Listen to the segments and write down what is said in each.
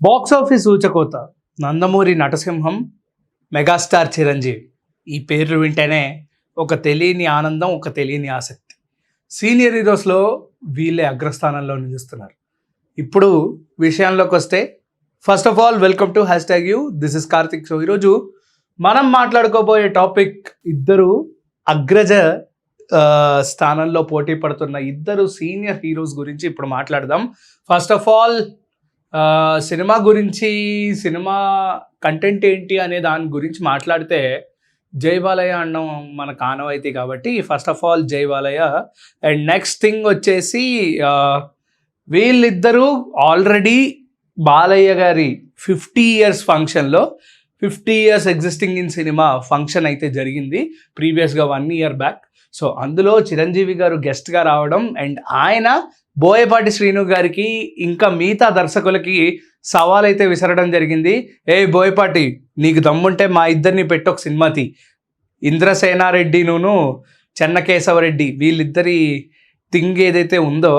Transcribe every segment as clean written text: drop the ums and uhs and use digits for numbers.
Box office ఊచకోత, Nandamuri నటసింహం, megastar Chiranjeevi. ఈ పేర్లు వింటేనే ఒక తెలియని ఆనందం, ఒక తెలియని ఆసక్తి. సీనియర్ హీరోస్లో వీళ్ళే అగ్రస్థానంలో నిలుస్తున్నారు. ఇప్పుడు విషయంలోకి వస్తే, first of all welcome to #you. This is Karthik. So ఈరోజు మనం మాట్లాడుకోబోయే టాపిక్ ఇద్దరు అగ్రజ స్థానంలో పోటీ పడుతున్న ఇద్దరు సీనియర్ హీరోస్ గురించి ఇప్పుడు మాట్లాడదాం. ఫస్ట్ ఆఫ్ ఆల్ సినిమా గురించి, సినిమా కంటెంట్ ఏంటి అనే దాని గురించి మాట్లాడితే జై బాలయ్య అనడం మనకు ఆనవాయితీ కాబట్టి ఫస్ట్ ఆఫ్ ఆల్ జై బాలయ్య. అండ్ నెక్స్ట్ థింగ్ వచ్చేసి వీళ్ళిద్దరూ ఆల్రెడీ బాలయ్య గారి 50 years ఫంక్షన్లో 50 years existing in cinema function అయితే జరిగింది ప్రీవియస్గా 1 year బ్యాక్. సో అందులో చిరంజీవి గారు గెస్ట్గా రావడం అండ్ ఆయన బోయపాటి శ్రీను గారికి ఇంకా మిగతా దర్శకులకి సవాల్ అయితే విసరడం జరిగింది. బోయపాటి, నీకు దమ్ముంటే మా ఇద్దరిని పెట్టి ఒక సినిమా తీ. ఇంద్రసేనారెడ్డి చెన్నకేశవరెడ్డి వీళ్ళిద్దరి థింగ్ ఏదైతే ఉందో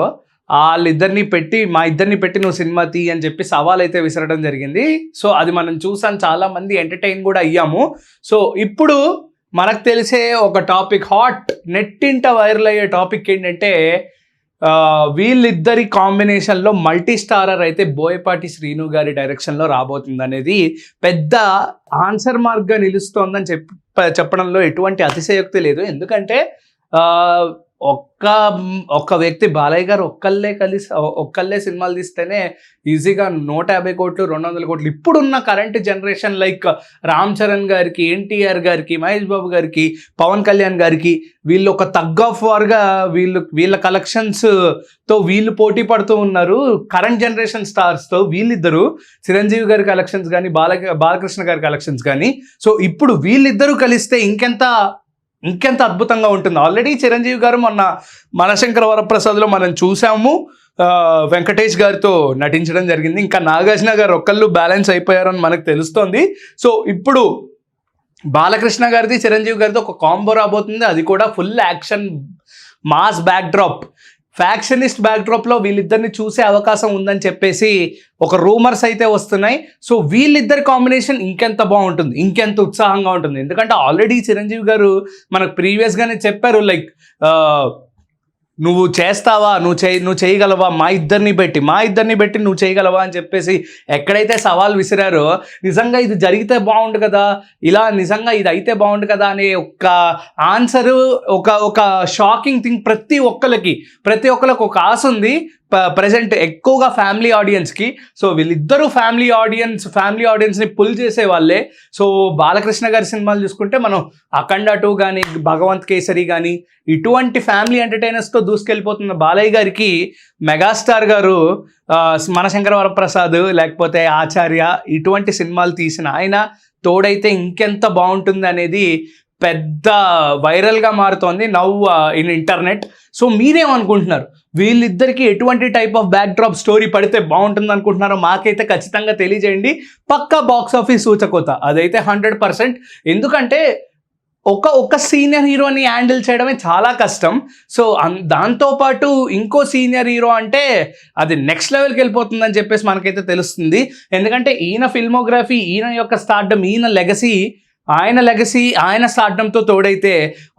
వాళ్ళిద్దరిని పెట్టి, మా ఇద్దరిని పెట్టి నువ్వు సినిమా తీ అని చెప్పి సవాల్ అయితే విసరడం జరిగింది. సో అది మనం చూసాం, చాలామంది ఎంటర్టైన్ కూడా అయ్యాము. సో ఇప్పుడు మనకు తెలిసే ఒక టాపిక్, హాట్ నెట్టింట వైరల్ అయ్యే టాపిక్ ఏంటంటే వీళ్ళిద్దరి కాంబినేషన్లో మల్టీ స్టారర్ అయితే బోయపాటి శ్రీను గారి డైరెక్షన్లో రాబోతుంది అనేది పెద్ద ఆన్సర్ మార్క్గా నిలుస్తోందని చెప్పడంలో ఎటువంటి అతిశయోక్తి లేదు. ఎందుకంటే ఒక్క వ్యక్తి బాలయ్య గారు ఒక్కళ్ళే సినిమాలు తీస్తేనే ఈజీగా 150 కోట్లు 200 కోట్లు ఇప్పుడున్న current generation like Ram Charan గారికి, ఎన్టీఆర్ గారికి, మహేష్ బాబు గారికి, పవన్ కళ్యాణ్ గారికి వీళ్ళు ఒక తగ్ ఆఫ్ వార్గా వీళ్ళ కలెక్షన్స్తో వీళ్ళు పోటీ పడుతూ ఉన్నారు. కరెంట్ జనరేషన్ స్టార్స్తో వీళ్ళిద్దరూ, చిరంజీవి గారి కలెక్షన్స్ కానీ, బాలకృష్ణ గారి కలెక్షన్స్ కానీ. సో ఇప్పుడు వీళ్ళిద్దరూ కలిస్తే ఇంకెంత అద్భుతంగా ఉంటుంది. ఆల్రెడీ చిరంజీవి గారు మొన్న మనశంకర వరప్రసాద్లో మనం చూసాము, వెంకటేష్ గారితో నటించడం జరిగింది. ఇంకా నాగార్జున గారు ఒక్కళ్ళు బ్యాలెన్స్ అయిపోయారని మనకు తెలుస్తోంది. సో ఇప్పుడు బాలకృష్ణ గారిది, చిరంజీవి గారితో ఒక కాంబో రాబోతుంది. అది కూడా full action, mass backdrop, factionist బ్యాక్డ్రాప్లో వీళ్ళిద్దరిని చూసే అవకాశం ఉందని చెప్పేసి ఒక రూమర్స్ అయితే వస్తున్నాయి. సో వీళ్ళిద్దరి కాంబినేషన్ ఇంకెంత బాగుంటుంది, ఇంకెంత ఉత్సాహంగా ఉంటుంది. ఎందుకంటే ఆల్రెడీ చిరంజీవి గారు మనకు ప్రీవియస్గానే చెప్పారు, లైక్ నువ్వు చేస్తావా, నువ్వు చేయగలవా, మా ఇద్దరిని పెట్టి నువ్వు చేయగలవా అని చెప్పేసి ఎక్కడైతే సవాల్ విసిరారో, నిజంగా ఇది జరిగితే బాగుండు కదా, ఇలా నిజంగా ఇది అయితే బాగుండు కదా అనే ఒక ఆన్సరు, ఒక షాకింగ్ థింగ్ ప్రతి ఒక్కరికి ఒక ఆశ ఉంది ప్రజెంట్, ఎక్కువగా ఫ్యామిలీ ఆడియన్స్కి. సో వీళ్ళిద్దరూ ఫ్యామిలీ ఆడియన్స్ని పుల్ చేసే వాళ్ళే. సో బాలకృష్ణ గారి సినిమాలు చూసుకుంటే మనం అఖండ 2 కానీ, భగవంత్ కేసరి కానీ ఇటువంటి ఫ్యామిలీ ఎంటర్టైనర్స్తో దూసుకెళ్ళిపోతున్న బాలయ్య గారికి మెగాస్టార్ గారు మనశంకర వరప్రసాద్ లేకపోతే ఆచార్య ఇటువంటి సినిమాలు తీసిన ఆయన తోడైతే ఇంకెంత బాగుంటుంది అనేది పెద్ద వైరల్గా మారుతోంది నౌ ఇన్ ఇంటర్నెట్. సో మీరేమనుకుంటున్నారు, వీళ్ళిద్దరికి ఎటువంటి టైప్ ఆఫ్ బ్యాక్డ్రాప్ స్టోరీ పడితే బాగుంటుంది అనుకుంటున్నారో మాకైతే ఖచ్చితంగా తెలియజేయండి. పక్కా బాక్స్ ఆఫీస్ ఊచకోత అదైతే 100%. ఎందుకంటే ఒక సీనియర్ హీరోని హ్యాండిల్ చేయడమే చాలా కష్టం. సో దాంతోపాటు ఇంకో సీనియర్ హీరో అంటే అది నెక్స్ట్ లెవెల్కి వెళ్ళిపోతుందని చెప్పేసి మనకైతే తెలుస్తుంది. ఎందుకంటే ఈయన ఫిల్మోగ్రఫీ, ఈయన యొక్క స్టార్డమ్, ఆయన లెగసీ ఆయన స్టార్డమ్తో తోడైతే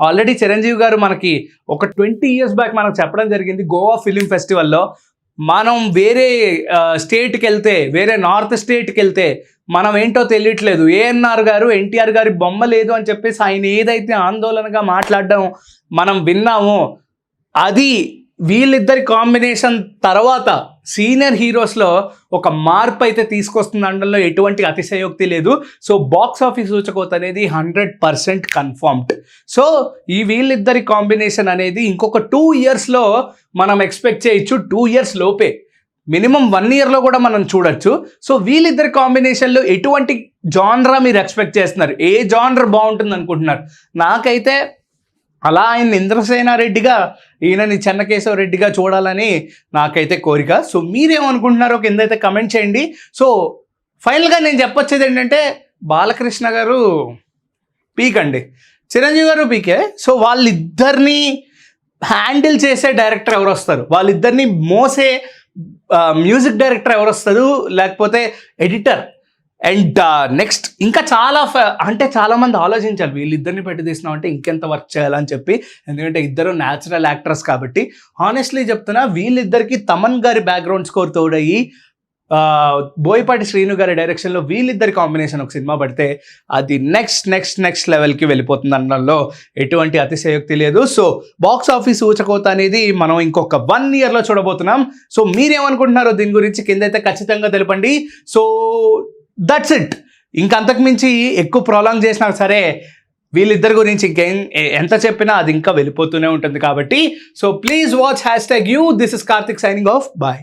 ఆల్రెడీ చిరంజీవి గారు మనకి ఒక 20 years బ్యాక్ మనకు చెప్పడం జరిగింది గోవా ఫిలిం ఫెస్టివల్లో, మనం వేరే స్టేట్కి వెళ్తే, వేరే నార్త్ స్టేట్కి వెళ్తే మనం ఏంటో తెలియట్లేదు, ఏఎన్ఆర్ గారు, ఎన్టీఆర్ గారి బొమ్మ లేదు అని చెప్పేసి ఆయన ఏదైతే ఆందోళనగా మాట్లాడడం మనం విన్నామో, అది వీళ్ళిద్దరి కాంబినేషన్ తర్వాత సీనియర్ హీరోస్లో ఒక మార్పు అయితే తీసుకొస్తుంది అనడంలో ఎటువంటి అతిశయోక్తి లేదు. సో బాక్స్ ఆఫీస్ సూచకోత అనేది 100% కన్ఫర్మ్డ్. సో ఈ వీళ్ళిద్దరి కాంబినేషన్ అనేది ఇంకొక 2 yearsలో మనం ఎక్స్పెక్ట్ చేయొచ్చు. 2 years లోపే, మినిమం 1 yearలో కూడా మనం చూడొచ్చు. సో వీళ్ళిద్దరి కాంబినేషన్లో ఎటువంటి జానరా మీరు ఎక్స్పెక్ట్ చేస్తున్నారు, ఏ జానర్ బాగుంటుంది అనుకుంటున్నారు? నాకైతే అలా ఆయన ఇంద్రసేనారెడ్డిగా, ఈయనని చెన్నకేశవరెడ్డిగా చూడాలని నాకైతే కోరిక. సో మీరేమనుకుంటున్నారో కిందైతే కమెంట్ చేయండి. సో ఫైనల్గా నేను చెప్పొచ్చేది ఏంటంటే, బాలకృష్ణ గారు పీక్ అండి, చిరంజీవి గారు పీకే. సో వాళ్ళిద్దరినీ హ్యాండిల్ చేసే డైరెక్టర్ ఎవరు వస్తారు, వాళ్ళిద్దరిని మోసే మ్యూజిక్ డైరెక్టర్ ఎవరు వస్తారు, లేకపోతే ఎడిటర్, అండ్ నెక్స్ట్ ఇంకా అంటే చాలా మంది ఆలోచించాలి వీళ్ళిద్దరిని పెట్టి తీసినాం అంటే ఇంకెంత వర్క్ చేయాలని చెప్పి, ఎందుకంటే ఇద్దరు న్యాచురల్ యాక్టర్స్ కాబట్టి. హానెస్ట్లీ చెప్తున్నా, వీళ్ళిద్దరికి తమన్ గారి బ్యాక్గ్రౌండ్ స్కోర్ తోడయ్యి బోయపాటి శ్రీను గారి డైరెక్షన్లో వీళ్ళిద్దరి కాంబినేషన్ ఒక సినిమా పడితే అది నెక్స్ట్ లెవెల్కి వెళ్ళిపోతుంది అనడంలో ఎటువంటి అతిశయోక్తి లేదు. సో బాక్స్ ఆఫీస్ ఊచకోత అనేది మనం ఇంకొక 1 yearలో చూడబోతున్నాం. సో మీరేమనుకుంటున్నారో దీని గురించి కిందైతే ఖచ్చితంగా తెలపండి. So that's it. ఇంకంతకు మించి ఎక్కువ ప్రొలాంగ్ చేసినా సరే వీళ్ళిద్దరి గురించి ఎంత చెప్పినా అది ఇంకా వెళ్ళిపోతూనే ఉంటుంది కాబట్టి. So please watch #you. This is Karthik signing off. Bye.